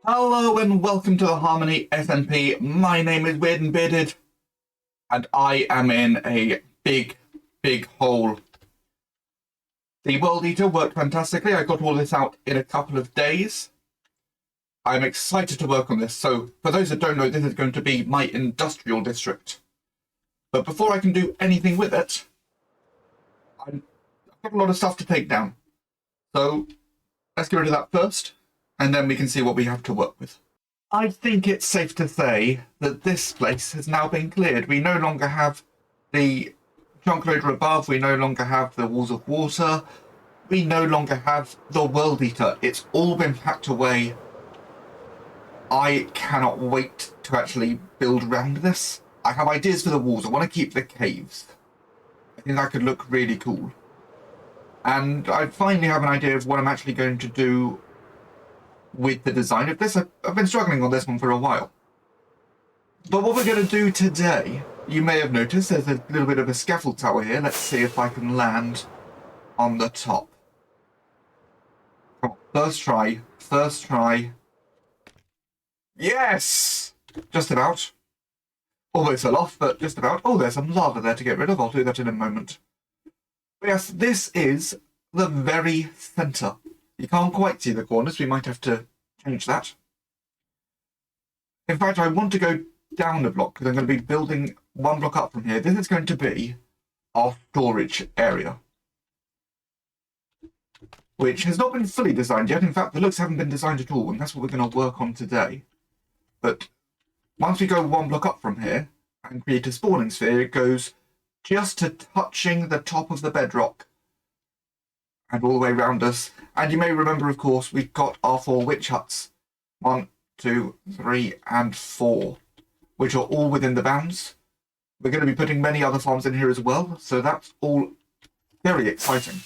Hello and welcome to the Harmony SNP. My name is Weird and Bearded, and I am in a big hole. The World Eater worked fantastically. I got all this out in a couple of days. I'm excited to work on this. So, for those that don't know, this is going to be my industrial district. But before I can do anything with it, I've got a lot of stuff to take down. So, let's get rid of that first, and then we can see what we have to work with. I think it's safe to say that this place has now been cleared. We no longer have the junk loader above, we no longer have the walls of water, we no longer have the World Eater. It's all been packed away. I cannot wait to actually build around this. I have ideas for the walls. I want to keep the caves. I think that could look really cool. And I finally have an idea of what I'm actually going to do with the design of this. I've been struggling on this one for a while. But what we're going to do today, you may have noticed there's a little bit of a scaffold tower here. Let's see if I can land on the top. Come on, first try. Yes! Just about. Almost fell off, but just about. Oh, there's some lava there to get rid of. I'll do that in a moment. But yes, this is the very centre. You can't quite see the corners. We might have to change that. In fact, I want to go down a block because I'm going to be building one block up from here. This is going to be our storage area, which has not been fully designed yet. In fact, the looks haven't been designed at all, and that's what we're going to work on today. But once we go one block up from here and create a spawning sphere, it goes just to touching the top of the bedrock and all the way around us. And you may remember, of course, we've got our 4 witch huts. 1, 2, 3, and 4, which are all within the bounds. We're going to be putting many other farms in here as well, so that's all very exciting.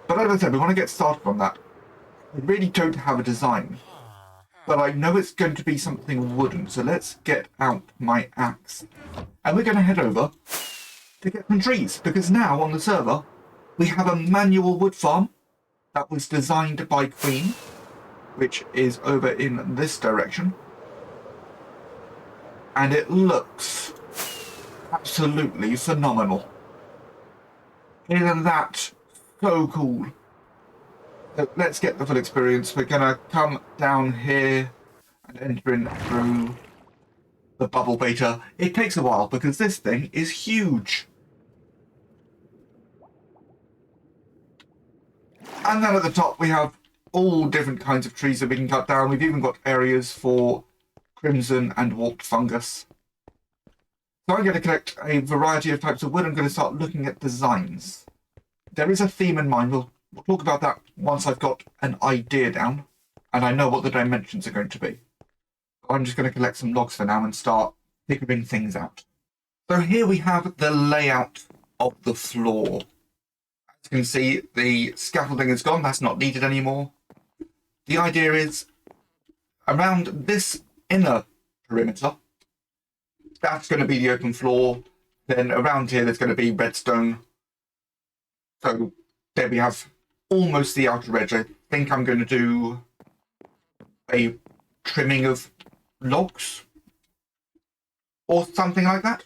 But as I said, we want to get started on that. We really don't have a design, but I know it's going to be something wooden, so let's get out my axe. And we're going to head over to get some trees, because now on the server, we have a manual wood farm that was designed by Queen, which is over in this direction. And it looks absolutely phenomenal. Isn't that so cool? So let's get the full experience. We're going to come down here and enter in through the bubble beta. It takes a while because this thing is huge. And then at the top we have all different kinds of trees that we can cut down. We've even got areas for crimson and warped fungus. So I'm going to collect a variety of types of wood. I'm going to start looking at designs. There is a theme in mind. We'll talk about that once I've got an idea down and I know what the dimensions are going to be. I'm just going to collect some logs for now and start figuring things out. So here we have the layout of the floor. As you can see, the scaffolding is gone. That's not needed anymore. The idea is around this inner perimeter, that's going to be the open floor. Then around here, there's going to be redstone. So there we have almost the outer edge. I think I'm going to do a trimming of logs or something like that.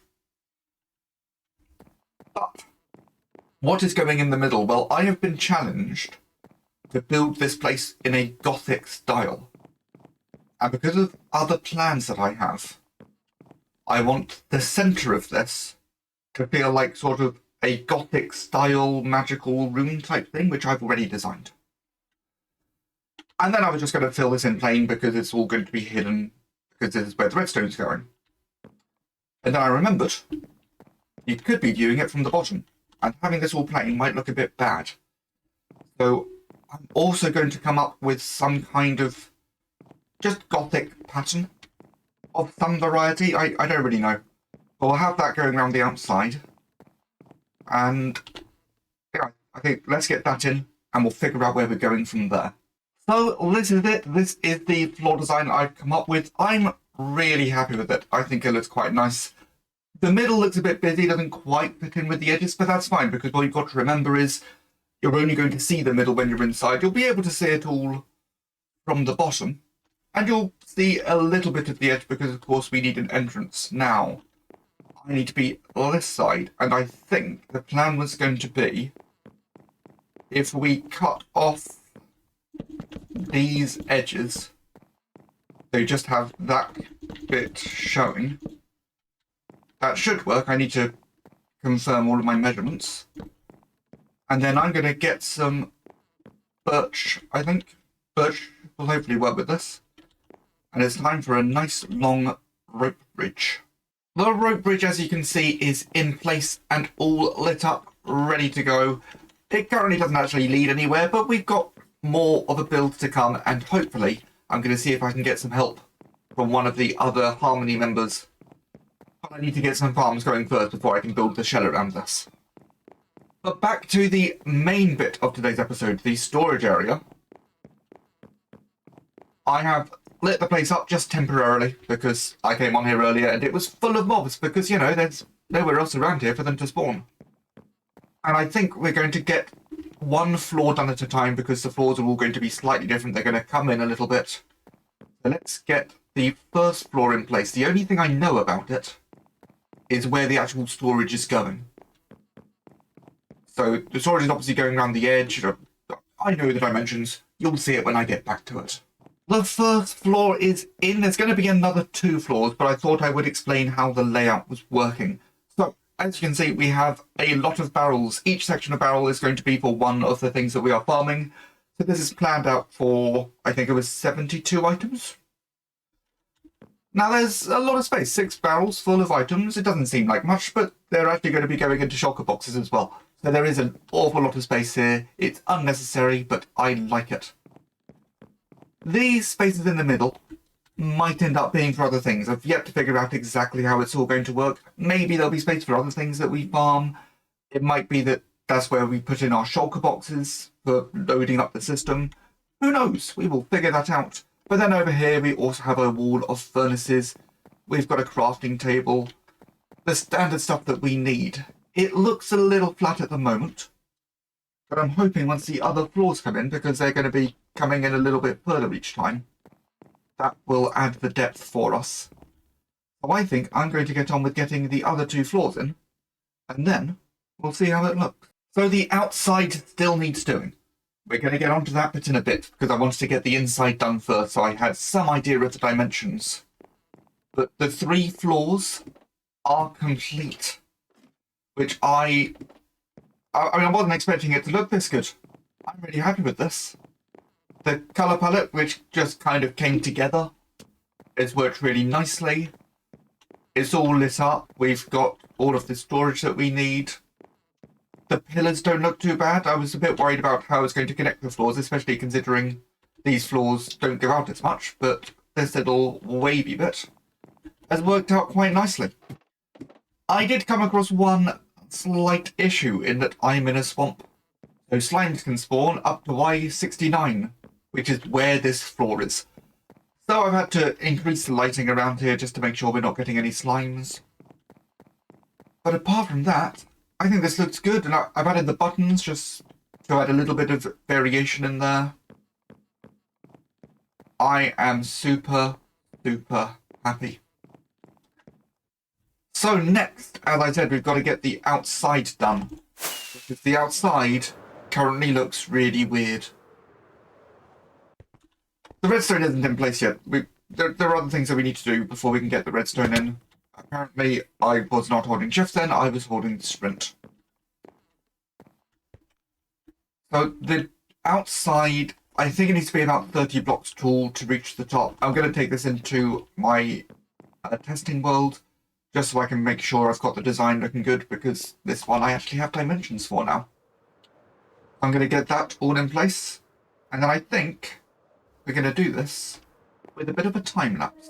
But what is going in the middle? Well, I have been challenged to build this place in a Gothic style. And because of other plans that I have, I want the centre of this to feel like sort of a Gothic style magical room type thing, which I've already designed. And then I was just going to fill this in plain because it's all going to be hidden because this is where the redstone's going. And then I remembered you could be viewing it from the bottom, and having this all plain might look a bit bad. So I'm also going to come up with some kind of just Gothic pattern of some variety. I don't really know. But we'll have that going around the outside. And yeah, I think let's get that in and we'll figure out where we're going from there. So this is it. This is the floor design I've come up with. I'm really happy with it. I think it looks quite nice. The middle looks a bit busy, doesn't quite fit in with the edges, but that's fine because what you've got to remember is you're only going to see the middle when you're inside. You'll be able to see it all from the bottom. And you'll see a little bit of the edge because, of course, we need an entrance. Now, I need to be on this side, and I think the plan was going to be if we cut off these edges, they just have that bit showing. That should work. I need to confirm all of my measurements. And then I'm going to get some birch, I think. Birch will hopefully work with this. And it's time for a nice long rope bridge. The rope bridge, as you can see, is in place and all lit up, ready to go. It currently doesn't actually lead anywhere, but we've got more of a build to come, and hopefully I'm going to see if I can get some help from one of the other Harmony members. But I need to get some farms going first before I can build the shell around this. But back to the main bit of today's episode, the storage area. I have lit the place up just temporarily because I came on here earlier and it was full of mobs because, you know, there's nowhere else around here for them to spawn. And I think we're going to get one floor done at a time because the floors are all going to be slightly different. They're going to come in a little bit. So let's get the first floor in place. The only thing I know about it is where the actual storage is going. So the storage is obviously going around the edge. I know the dimensions. You'll see it when I get back to it. The first floor is in. There's going to be another 2 floors, but I thought I would explain how the layout was working. So, as you can see, we have a lot of barrels. Each section of barrel is going to be for one of the things that we are farming. So this is planned out for, I think it was 72 items. Now there's a lot of space, 6 barrels full of items. It doesn't seem like much, but they're actually going to be going into shulker boxes as well. So there is an awful lot of space here. It's unnecessary, but I like it. These spaces in the middle might end up being for other things. I've yet to figure out exactly how it's all going to work. Maybe there'll be space for other things that we farm. It might be that that's where we put in our shulker boxes for loading up the system. Who knows? We will figure that out. But then over here we also have a wall of furnaces. We've got a crafting table. The standard stuff that we need. It looks a little flat at the moment. But I'm hoping once the other floors come in, because they're going to be coming in a little bit further each time, that will add the depth for us. So I think I'm going to get on with getting the other 2 floors in, and then we'll see how it looks. So the outside still needs doing. We're going to get onto that bit in a bit, because I wanted to get the inside done first, so I had some idea of the dimensions. But the 3 floors are complete, which I mean, I wasn't expecting it to look this good. I'm really happy with this. The colour palette, which just kind of came together, has worked really nicely. It's all lit up. We've got all of the storage that we need. The pillars don't look too bad. I was a bit worried about how it's going to connect the floors, especially considering these floors don't go out as much, but this little wavy bit has worked out quite nicely. I did come across one slight issue in that I'm in a swamp. So slimes can spawn up to Y69, which is where this floor is. So I've had to increase the lighting around here just to make sure we're not getting any slimes. But apart from that, I think this looks good, and I've added the buttons just to add a little bit of variation in there. I am super, super happy. So next, as I said, we've got to get the outside done. Because the outside currently looks really weird. The redstone isn't in place yet. There are other things that we need to do before we can get the redstone in. Apparently, I was not holding shift then, I was holding the sprint. So the outside, I think it needs to be about 30 blocks tall to reach the top. I'm going to take this into my testing world, just so I can make sure I've got the design looking good, because this one I actually have dimensions for now. I'm going to get that all in place, and then I think we're going to do this with a bit of a time lapse.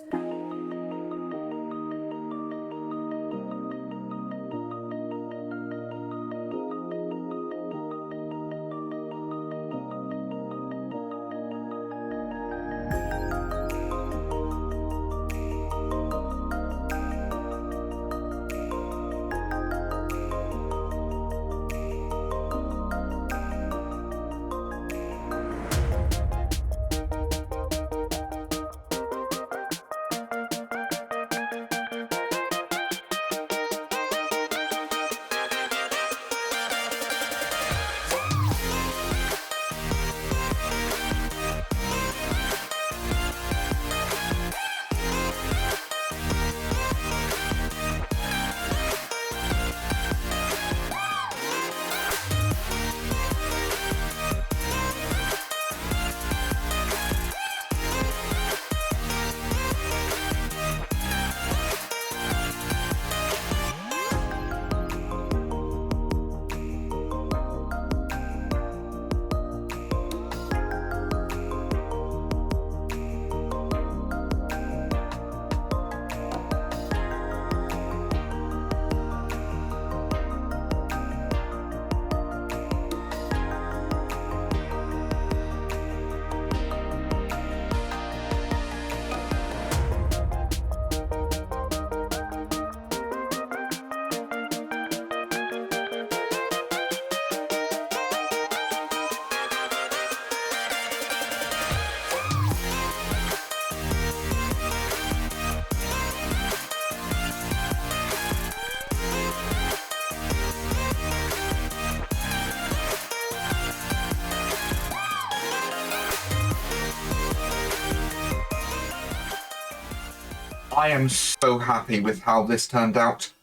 I am so happy with how this turned out.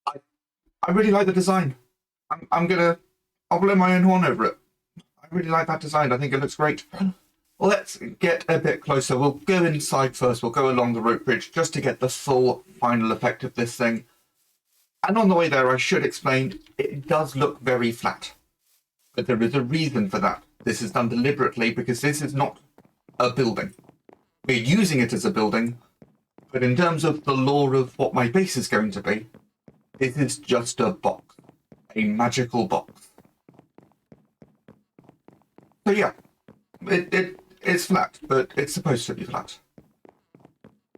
I really like the design. I'll blow my own horn over it. I really like that design. I think it looks great. Let's get a bit closer. We'll go inside first. We'll go along the rope bridge just to get the full final effect of this thing. And on the way there, I should explain, it does look very flat. But there is a reason for that. This is done deliberately because this is not a building. We're using it as a building, but in terms of the lore of what my base is going to be, this is just a box. A magical box. So yeah, it's flat, but it's supposed to be flat.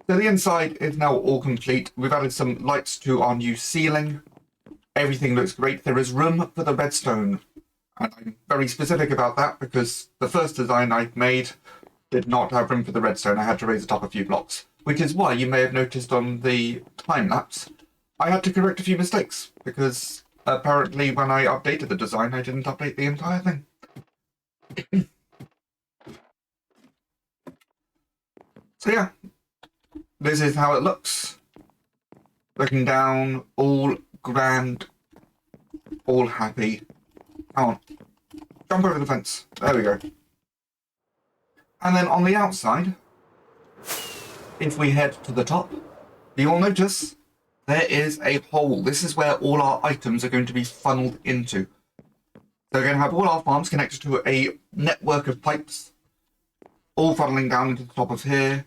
So the inside is now all complete. We've added some lights to our new ceiling. Everything looks great. There is room for the redstone. And I'm very specific about that because the first design I made did not have room for the redstone. I had to raise it up a few blocks, which is why you may have noticed on the time-lapse, I had to correct a few mistakes because apparently when I updated the design, I didn't update the entire thing. So yeah, this is how it looks. Looking down, all grand, all happy. Come on, jump over the fence. There we go. And then on the outside, if we head to the top, you'll notice there is a hole. This is where all our items are going to be funneled into. So we're going to have all our farms connected to a network of pipes, all funneling down into the top of here,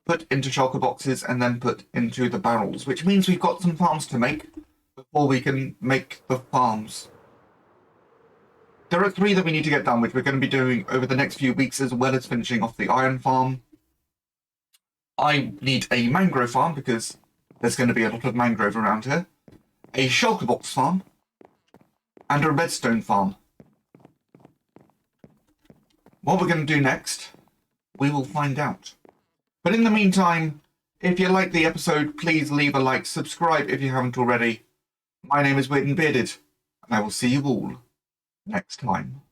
put into shulker boxes, and then put into the barrels, which means we've got some farms to make before we can make the farms. There are 3 that we need to get done, which we're going to be doing over the next few weeks, as well as finishing off the iron farm. I need a mangrove farm, because there's going to be a lot of mangrove around here, a shulker box farm, and a redstone farm. What we're going to do next, we will find out. But in the meantime, if you like the episode, please leave a like, subscribe if you haven't already. My name is Weird and Bearded, and I will see you all next time.